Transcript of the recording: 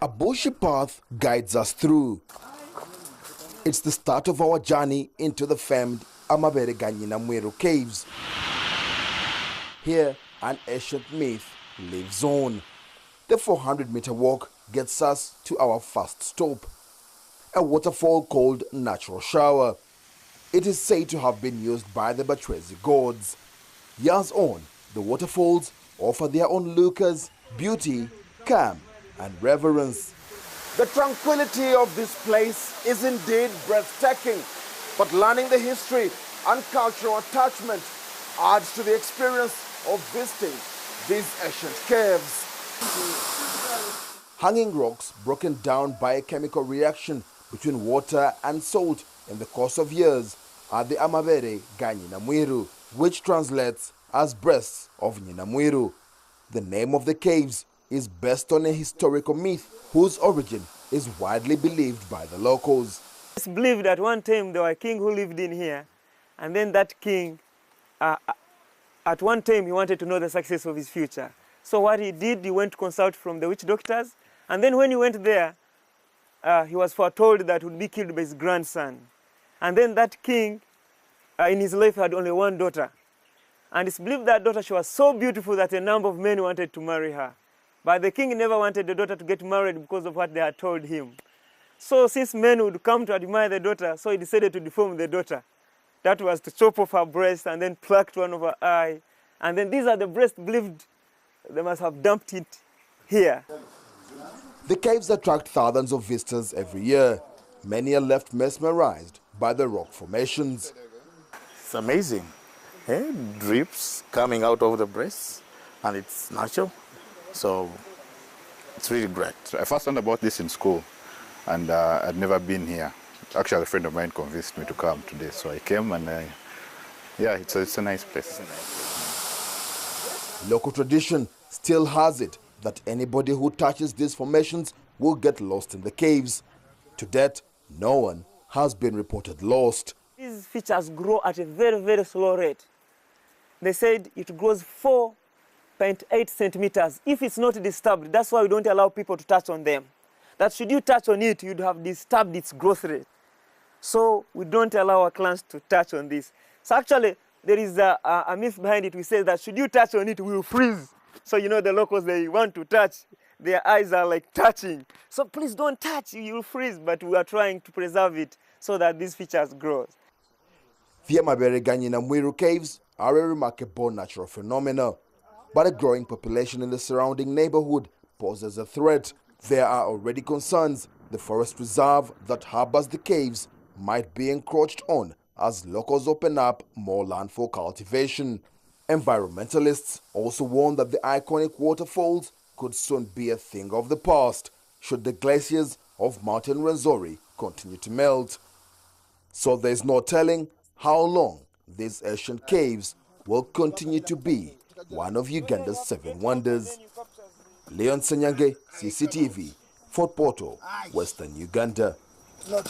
A bushy path guides us through. It's the start of our journey into the famed Amabere Ganyinamweru caves. Here, an ancient myth lives on. The 400-meter walk gets us to our first stop, a waterfall called Natural Shower. It is said to have been used by the Batwezi gods. Years on, the waterfalls offer their onlookers beauty, calm, and reverence. The tranquility of this place is indeed breathtaking, but learning the history and cultural attachment adds to the experience of visiting these ancient caves. Hanging rocks broken down by a chemical reaction between water and salt in the course of years are the Amabere Ganyinamweru, which translates as breasts of Nyinamweru. The name of the caves is based on a historical myth whose origin is widely believed by the locals. It's believed that one time there was a king who lived in here, and then that king, at one time he wanted to know the success of his future. So what he did, he went to consult from the witch doctors, and then when he went there, he was foretold that he would be killed by his grandson. And then that king, in his life, had only one daughter. And it's believed that daughter, she was so beautiful that a number of men wanted to marry her. But the king never wanted the daughter to get married because of what they had told him. So since men would come to admire the daughter, so he decided to deform the daughter. That was to chop off her breast and then plucked one of her eye. And then these are the breasts believed they must have dumped it here. The caves attract thousands of visitors every year. Many are left mesmerized by the rock formations. It's amazing. Drips coming out of the breast, and it's natural. So it's really great. So I first learned about this in school, and I'd never been here. Actually, a friend of mine convinced me to come today, so I came, and yeah, it's a nice place. Local tradition still has it that anybody who touches these formations will get lost in the caves. To date, no one has been reported lost. These features grow at a very, very slow rate. They said it grows 4.8 centimeters if it's not disturbed. That's why we don't allow people to touch on them. That should you touch on it, you'd have disturbed its growth rate. So we don't allow our clients to touch on this. So actually, there is a myth behind it. We say that should you touch on it, we will freeze. So you know the locals, they want to touch. Their eyes are like touching. So please don't touch, you will freeze. But we are trying to preserve it so that these features grow. The Amabere Ganyinamweru caves are a remarkable natural phenomenon, but a growing population in the surrounding neighborhood poses a threat. There are already concerns the forest reserve that harbors the caves might be encroached on as locals open up more land for cultivation. Environmentalists also warn that the iconic waterfalls could soon be a thing of the past should the glaciers of Mountain Rwenzori continue to melt. So there's no telling how long these ancient caves will continue to be one of Uganda's 7 wonders. Leon Senyange, CCTV, Fort Portal, Western Uganda.